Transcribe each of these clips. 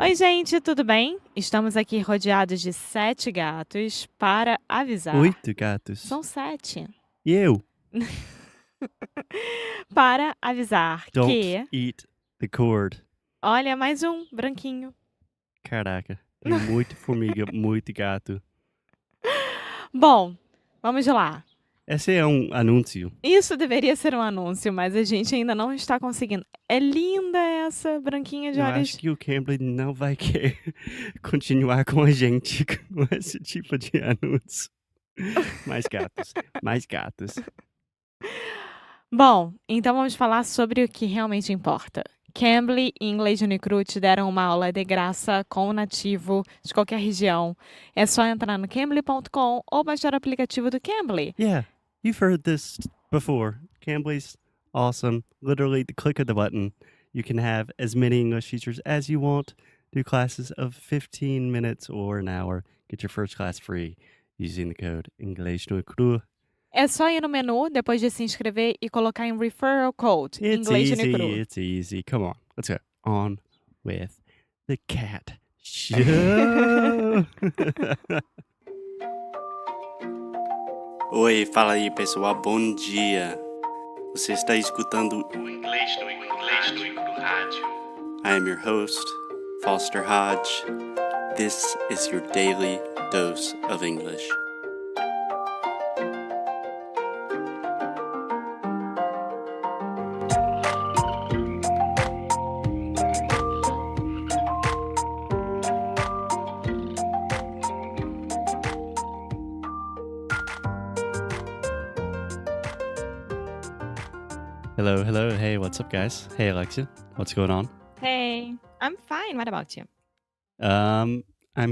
Oi, gente, tudo bem? Estamos aqui rodeados de 7 gatos para avisar. 8 gatos. São 7. E eu? Para avisar Don't que, eat the cord. olha, mais um branquinho. Caraca, é muito formiga, muito gato. Bom, vamos lá. Esse é um anúncio. Isso deveria ser um anúncio, mas a gente ainda não está conseguindo. É linda essa branquinha de Eu acho olhos. que o Cambly não vai querer continuar com a gente com esse tipo de anúncio. Mais gatos, mais gatos. Bom, então vamos falar sobre o que realmente importa. Cambly e Inglês Unicru te deram uma aula de graça com o nativo de qualquer região. É só entrar no cambly.com ou baixar o aplicativo do Cambly. Yeah, you've heard this before. Cambly's awesome. Literally, the click of the button, you can have as many English teachers as you want. Do classes of 15 minutes or an hour. Get your first class free using the code English no Cru. É só ir no menu depois de se inscrever e colocar em Referral Code, It's Inglês easy. Unicru. It's easy. Come on. Let's go. On with the cat show. Oi, fala aí, pessoal. Bom dia. Você está escutando o Inglês no Rádio. I am your host, Foster Hodge. This is your daily dose of English. Hello, hello. Hey, what's up, guys? Hey, Alexia. What's going on? Hey, I'm fine. What about you? I'm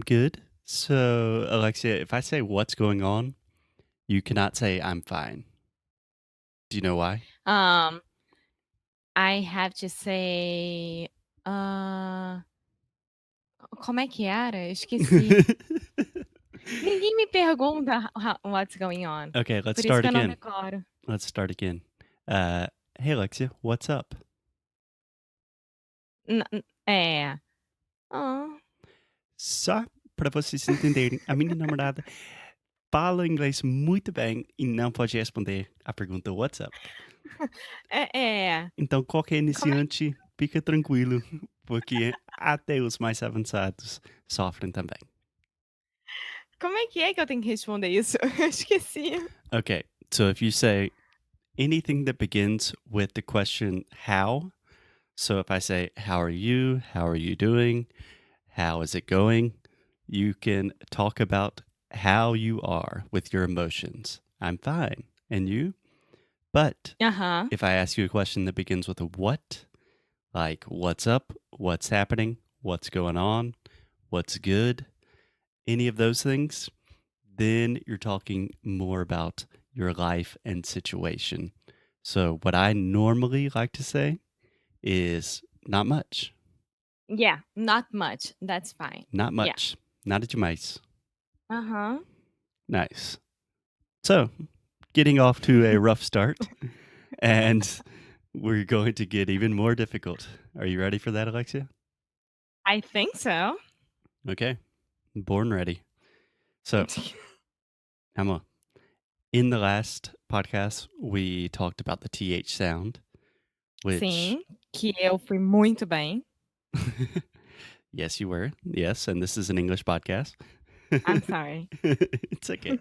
good. So, Alexia, if I say what's going on, you cannot say I'm fine. Do you know why? I have to say. Como é que era? Eu esqueci. Ninguém me pergunta what's going on. Okay, let's Por isso start que eu não again. decoro. Let's start again. Hey, Alexia, what's up? É. Ah. Só para vocês entenderem, a minha namorada fala inglês muito bem e não pode responder a pergunta what's up. É. Então, qualquer iniciante, fica tranquilo, porque até os mais avançados sofrem também. Como é que eu tenho que responder isso? Eu esqueci. Okay, so if you say anything that begins with the question how, so if I say, how are you? How are you doing? How is it going? You can talk about how you are with your emotions. I'm fine. And you? But Aham. if I ask you a question that begins with a what, like what's up, what's happening, what's going on, what's good, any of those things, then you're talking more about your life and situation. So, what I normally like to say is not much. Yeah, not much. That's fine. Not Yeah. much. Nada demais. Aham. Nice. So, getting off to a rough start, and we're going to get even more difficult. Are you ready for that, Alexia? I think so. Okay. Born ready. So, Emma, in the last podcast, we talked about the TH sound, which. Sim, que eu fui muito bem. Yes, you were. Yes, and this is an English podcast. I'm sorry. It's okay.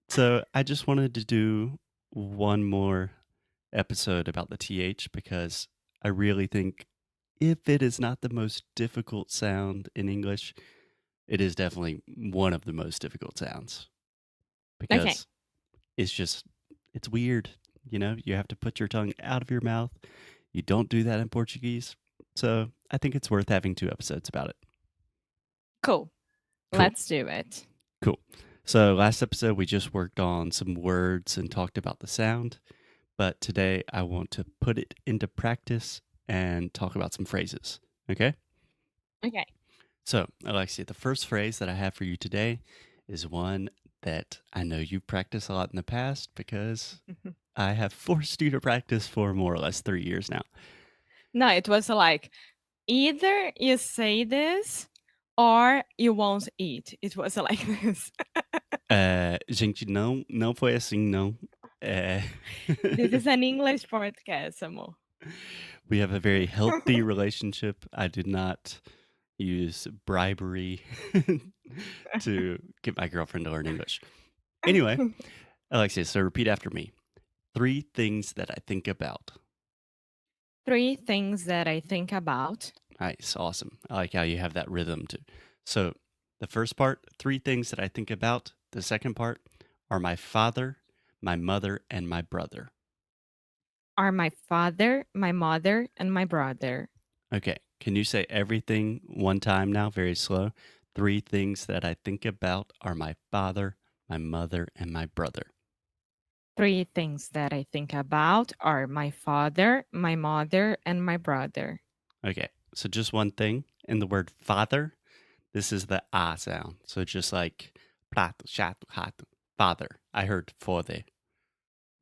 So I just wanted to do one more episode about the TH because I really think if it is not the most difficult sound in English, it is definitely one of the most difficult sounds. Because Okay. it's weird. You know, you have to put your tongue out of your mouth. You don't do that in Portuguese. So I think it's worth having 2 episodes about it. Cool. Let's do it. Cool. So last episode, we just worked on some words and talked about the sound. But today, I want to put it into practice and talk about some phrases. Okay? Okay. So, Alexia, the first phrase that I have for you today is one that I know you've practiced a lot in the past because I have forced you to practice for more or less 3 years now. No, it was like Either you say this or you won't eat. It was like this. Gente, não foi assim, não. Eh, This is an English podcast, amor. we have a very healthy relationship. I did not use bribery to get my girlfriend to learn English. Anyway, Alexia, so repeat after me. 3 things that I think about. 3 things that I think about. Nice, awesome. I like how you have that rhythm too. So, the first part, 3 things that I think about. The second part are my father, my mother, and my brother. Are my father, my mother, and my brother. Okay, can you say everything one time now, very slow? 3 things that I think about are my father, my mother, and my brother. 3 things that I think about are my father, my mother, and my brother. Okay, so just one thing. In the word father, this is the ah sound. So just like prato, chato, rato, father. I heard father.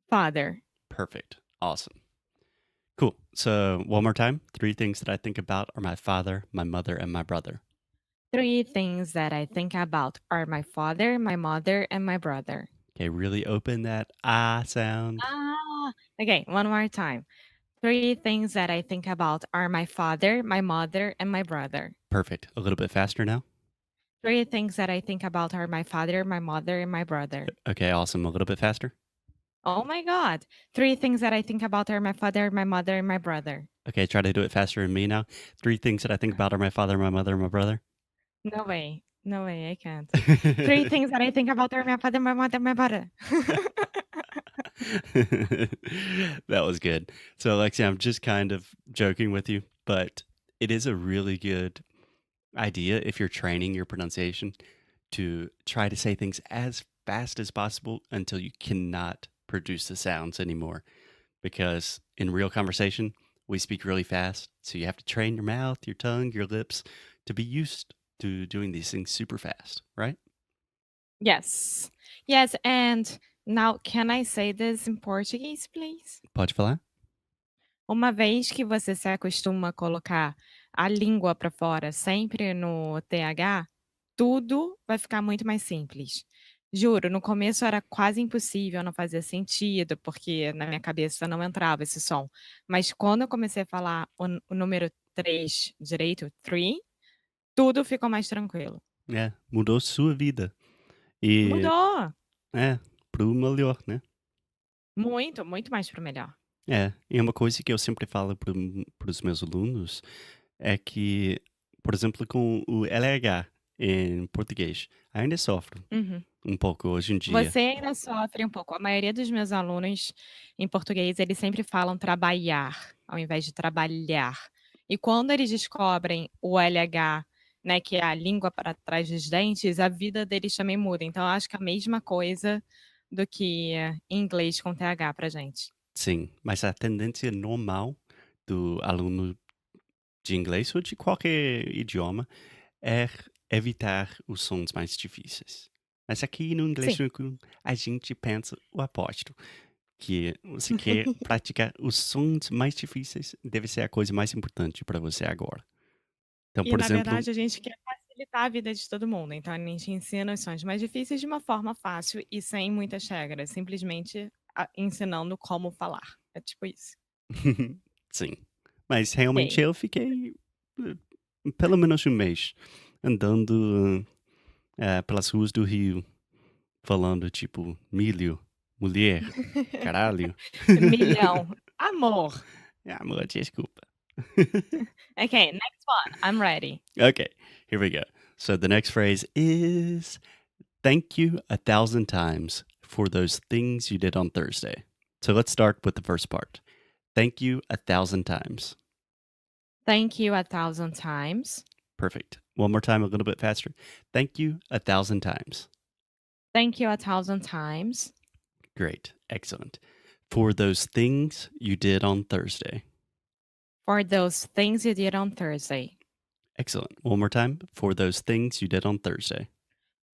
Father. Perfect. Awesome. Cool. So one more time. 3 things that I think about are my father, my mother, and my brother. 3 things that I think about are my father, my mother, and my brother. Okay, really open that ah sound. Ah, okay, one more time. 3 things that I think about are my father, my mother, and my brother. Perfect. A little bit faster now. 3 things that I think about are my father, my mother, and my brother. Okay, awesome. A little bit faster. Oh my god. 3 things that I think about are my father, my mother, and my brother. Okay, try to do it faster than me now. 3 things that I think about are my father, my mother, and my brother. No way. No way, I can't. 3 things that I think about are my father, my mother, my brother. That was good. So, Alexia, I'm just kind of joking with you, but it is a really good idea if you're training your pronunciation to try to say things as fast as possible until you cannot produce the sounds anymore. Because in real conversation, we speak really fast. So you have to train your mouth, your tongue, your lips to be used to doing these things super fast, right? Yes. Yes, and now can I say this in Portuguese, please? Pode falar? Uma vez que você se acostuma a colocar a língua para fora sempre no TH, tudo vai ficar muito mais simples. Juro, no começo era quase impossível, não fazia sentido, porque na minha cabeça não entrava esse som. Mas quando eu comecei a falar o número 3 direito, three, tudo ficou mais tranquilo. É, mudou sua vida. E Mudou! é, pro melhor, né? Muito, muito mais para o melhor. É, e uma coisa que eu sempre falo para os meus alunos é que, por exemplo, com o LH em português, ainda sofro Uhum. um pouco hoje em dia. Você ainda sofre um pouco. A maioria dos meus alunos em português, eles sempre falam trabalhar, ao invés de trabalhar. E quando eles descobrem o LH, né, que é a língua para trás dos dentes, a vida deles também muda. Então eu acho que é a mesma coisa do que em inglês com TH pra gente. Sim, mas a tendência normal do aluno de inglês ou de qualquer idioma é evitar os sons mais difíceis. Mas aqui no inglês Sim. tranquilo, a gente pensa o oposto, que você quer praticar os sons mais difíceis, deve ser a coisa mais importante para você agora. Então, E por na exemplo, verdade a gente quer facilitar a vida de todo mundo, então a gente ensina os sons mais difíceis de uma forma fácil e sem muitas regras, simplesmente ensinando como falar. É tipo isso. sim. Mas realmente Ok. eu fiquei pelo menos um mês andando pelas ruas do Rio, falando tipo milho, mulher, caralho. Milhão. Amor. Amor, desculpa. Okay, next one. I'm ready. Okay, here we go. So the next phrase is thank you 1,000 times for those things you did on Thursday. So let's start with the first part. Thank you 1,000 times. Thank you 1,000 times. Perfect. One more time, a little bit faster. Thank you 1,000 times. Thank you 1,000 times Great. Excellent. For those things you did on Thursday. for those things you did on Thursday. Excellent. One more time. For those things you did on Thursday.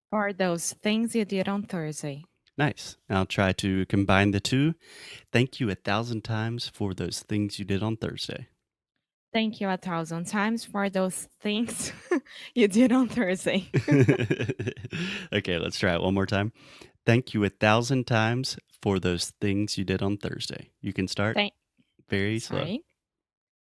For those things you did on Thursday. Nice. I'll try to combine the two. Thank you 1,000 times for those things you did on Thursday. Thank you 1,000 times for those things you did on Thursday. Okay, let's try it one more time. Thank you 1,000 times for those things you did on Thursday. You can start Thank very slow. Sorry.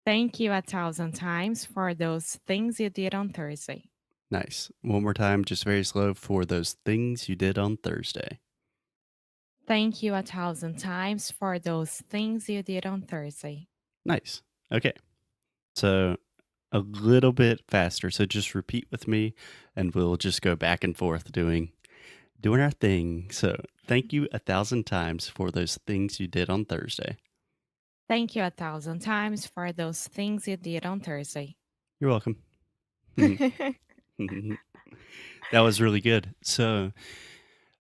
Thank you 1,000 times for those things you did on Thursday. Nice. One more time, just very slow for those things you did on Thursday. Thank you 1,000 times for those things you did on Thursday. Nice. Okay. So a little bit faster. So just repeat with me and we'll just go back and forth doing our thing. So thank you 1,000 times for those things you did on Thursday. Thank you 1,000 times for those things you did on Thursday. You're welcome. That was really good. So,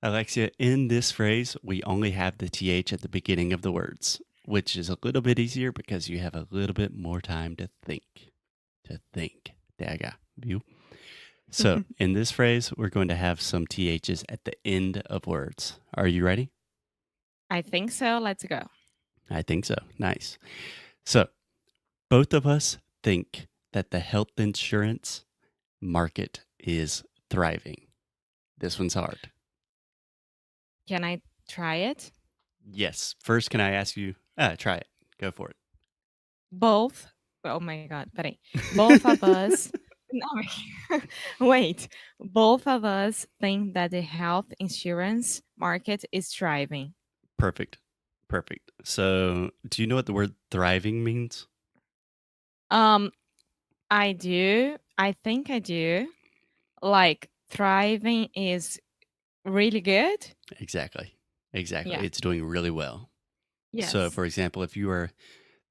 Alexia, in this phrase, we only have the TH at the beginning of the words, which is a little bit easier because you have a little bit more time to think. To think. Daga. View. So, in this phrase, we're going to have some THs at the end of words. Are you ready? I think so. Let's go. I think so. Nice. So, both of us think that the health insurance market is thriving. This one's hard. Can I try it? Yes. First, can I ask you? Try it. Go for Both. Oh my God. Peraí. Both of us. No, wait. Both of us think that the health insurance market is thriving. Perfect. Perfect. So, do you know what the word thriving means? Um, I do. I think I do. Like thriving is really good. Exactly. Exactly. Yeah. It's doing really well. So, Yes. for example, if you are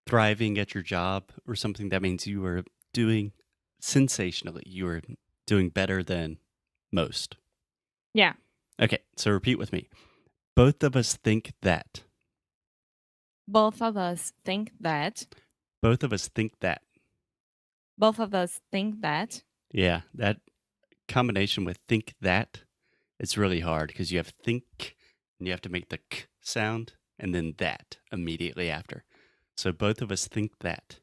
thriving at your job or something, that means you are doing sensationally. You are doing better than most. Yeah. Okay. So, repeat with me. Both of us think that. Both of us think that. Both of us think that. Both of us think that. Yeah. That combination with think that, it's really hard because you have think and you have to make the k sound and then that immediately after. So both of us think that.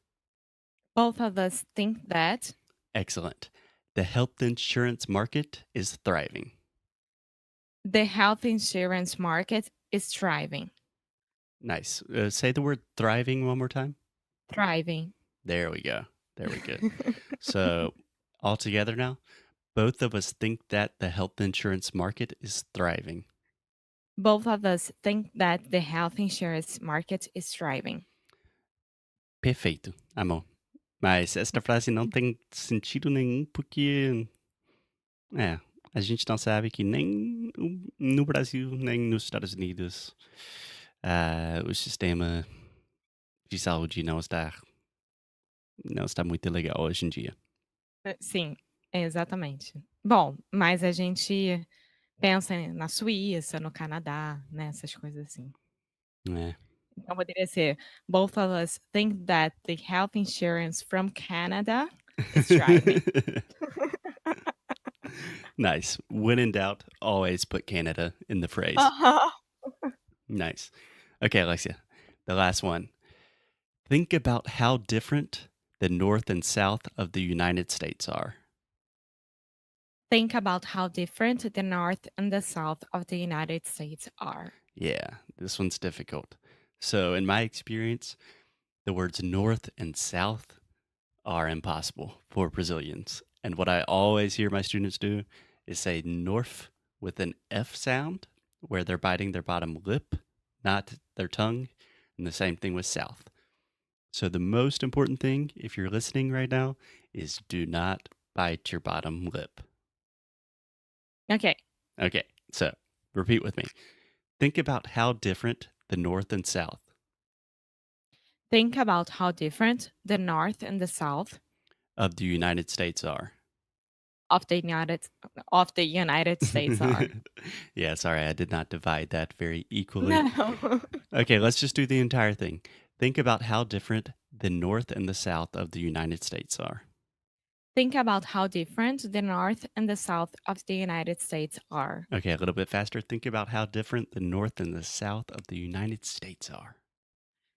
Both of us think that. Excellent. The health insurance market is thriving. The health insurance market is thriving. Nice. Say the word thriving one more time. Thriving. There we go. There we go. So all together now, both of us think that the health insurance market is thriving. Both of us think that the health insurance market is thriving. Perfeito, amor. Mas esta frase não tem sentido nenhum porque a gente não sabe que nem no Brasil, nem nos Estados Unidos, o sistema de saúde não está muito legal hoje em dia. Sim, exatamente. Bom, mas a gente pensa na Suíça, no Canadá, né, essas coisas assim. É. Então poderia ser: "Both of us think that the health insurance from Canada is thriving." Nice. When in doubt, always put Canada in the phrase. Uh-huh. Nice. Okay, Alexia, the last one. Think about how different the North and South of the United States are. Think about how different the North and the South of the United States are. Yeah, this one's difficult. So, in my experience, the words North and South are impossible for Brazilians. And what I always hear my students do is say North with an F sound, where they're biting their bottom lip, not their tongue. And the same thing with South. So, the most important thing, if you're listening right now, is do not bite your bottom lip. Okay. Okay, so repeat with me. Think about how different the North and South Think about how different the North and the South of the United States are. of the United States are. Yeah, sorry, I did not divide that very equally. No. Okay, let's just do the entire thing. Think about how different the North and the South of the United States are. Think about how different the North and the South of the United States are. Okay, a little bit faster. Think about how different the North and the South of the United States are.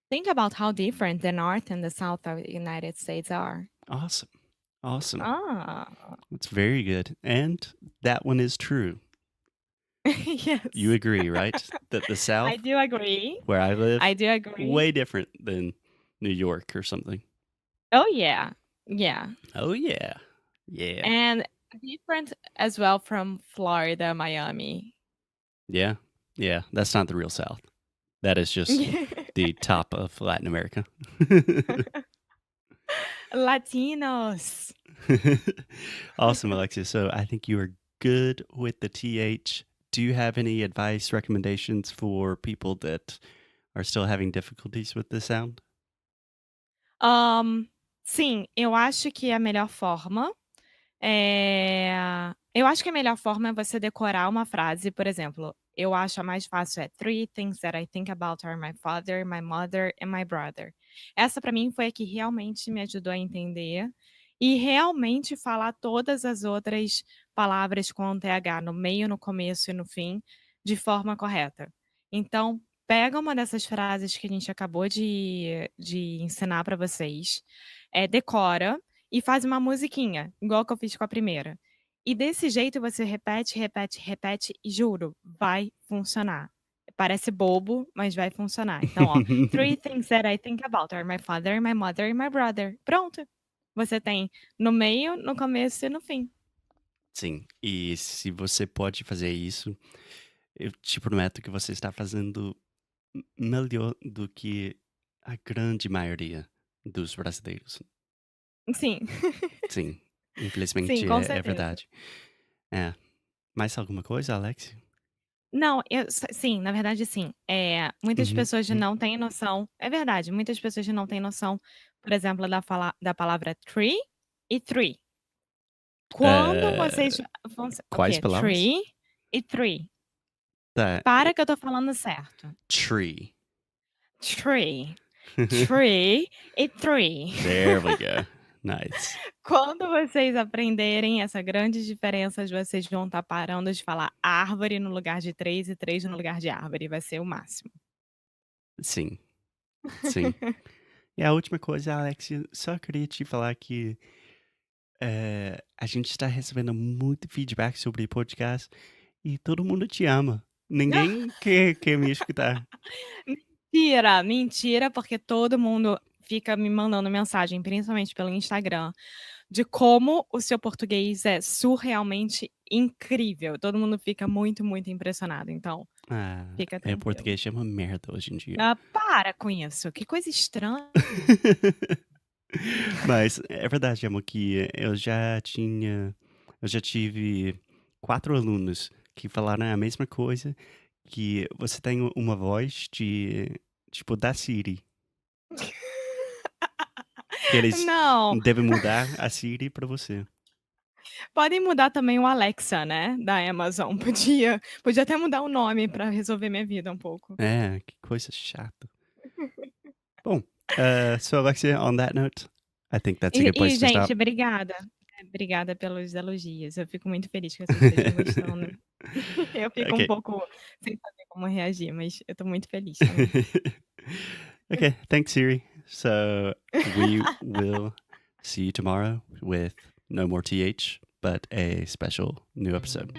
Think about how different the North and the South of the United States are. Awesome. Awesome. Ah, That's very good. And that one is true. You yes. agree, right? That the I South, do agree. where I live, I do agree. way different than New York or something. Oh, yeah. Yeah. Oh, yeah. Yeah. And different as well from Florida, Miami. Yeah. Yeah. That's not the real South. That is just the top of Latin America. Latinos. Awesome, Alexia. So I think you are good with the TH. Do you have any advice, recommendations for people that are still having difficulties with the sound? Sim, eu acho que a melhor forma eu acho que a melhor forma é você decorar uma frase, por exemplo, eu acho a mais fácil é "Three things that I think about are my father, my mother and my brother". Essa pra mim foi a que realmente me ajudou a entender e realmente falar todas as outras palavras com TH no meio, no começo e no fim, de forma correta. Então, pega uma dessas frases que a gente acabou de ensinar pra vocês, decora e faz uma musiquinha, igual que eu fiz com a primeira. E desse jeito você repete, repete, repete e juro, vai funcionar. Parece bobo, mas vai funcionar. Então, ó, "Three things that I think about are my father, my mother and my brother". Pronto. Você tem no meio, no começo e no fim. Sim, e se você pode fazer isso, eu te prometo que você está fazendo melhor do que a grande maioria dos brasileiros. Sim. Sim, Sim, infelizmente com é certeza. verdade. É. Mais alguma coisa, Alex? Não, sim, na verdade sim. Muitas Uhum, pessoas uhum. não têm noção é verdade, muitas pessoas não têm noção, por exemplo, da palavra tree e three. Quando vocês Eh, vão o quais quê? palavras? Tree e three. Tá, Para que eu tô falando certo. tree. Tree, tree e three. There we go. Nice. Quando vocês aprenderem essa grande diferença, vocês vão estar parando de falar árvore no lugar de três e três no lugar de árvore, vai ser o máximo. Sim, sim. E a última coisa, Alex, eu só queria te falar que, a gente está recebendo muito feedback sobre podcast e todo mundo te ama. Ninguém quer me escutar. Mentira, mentira, porque todo mundo fica me mandando mensagem, principalmente pelo Instagram, de como o seu português é surrealmente incrível. Todo mundo fica muito, muito impressionado, então Ah, fica meu tranquilo. português é uma merda hoje em dia. Ah, para com isso, que coisa estranha. Mas é verdade, amor, que eu já tive 4 alunos que falaram a mesma coisa, que você tem uma voz de tipo, da Siri, que eles Não, devem mudar a Siri pra você. podem mudar também o Alexa, né, da Amazon, podia até mudar o nome pra resolver minha vida um pouco. É, que coisa chata. Bom, so Alexia, on that note, I think that's a good place to Gente, stop. obrigada. Obrigada pelos elogios, eu fico muito feliz que vocês estejam gostando. Eu fico um Okay. pouco sem saber como reagir, mas eu tô muito feliz também. Okay, thanks, Siri. So we will see you tomorrow with no more TH, but a special new episode.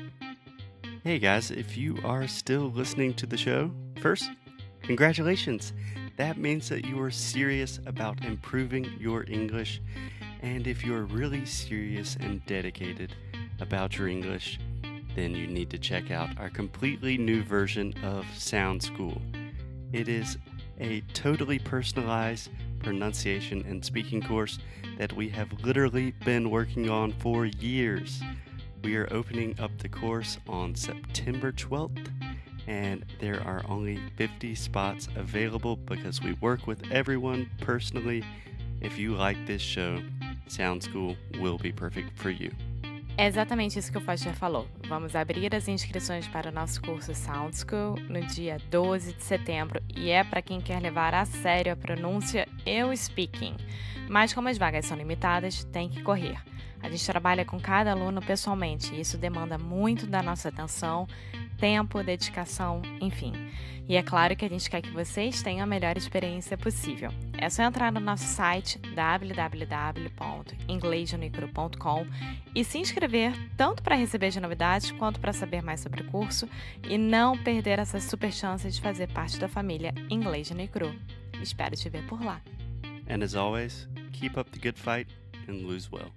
Hey guys, if you are still listening to the show, first, congratulations. That means that you are serious about improving your English. And if you're really serious and dedicated about your English, then you need to check out our completely new version of Sound School. It is a totally personalized pronunciation and speaking course that we have literally been working on for years. We are opening up the course on September 12th, and there are only 50 spots available because we work with everyone personally. If you like this show, Sound School will be perfect for you. É exatamente isso que o Foster falou. Vamos abrir as inscrições para o nosso curso Sound School no dia 12 de setembro e é para quem quer levar a sério a pronúncia e o speaking. Mas como as vagas são limitadas, tem que correr. A gente trabalha com cada aluno pessoalmente e isso demanda muito da nossa atenção tempo, dedicação, enfim. E é claro que a gente quer que vocês tenham a melhor experiência possível. É só entrar no nosso site www.inglesneucru.com e se inscrever tanto para receber as novidades quanto para saber mais sobre o curso e não perder essa super chance de fazer parte da família Inglês no Cru. Espero te ver por lá. And as always, keep up the good fight and lose well.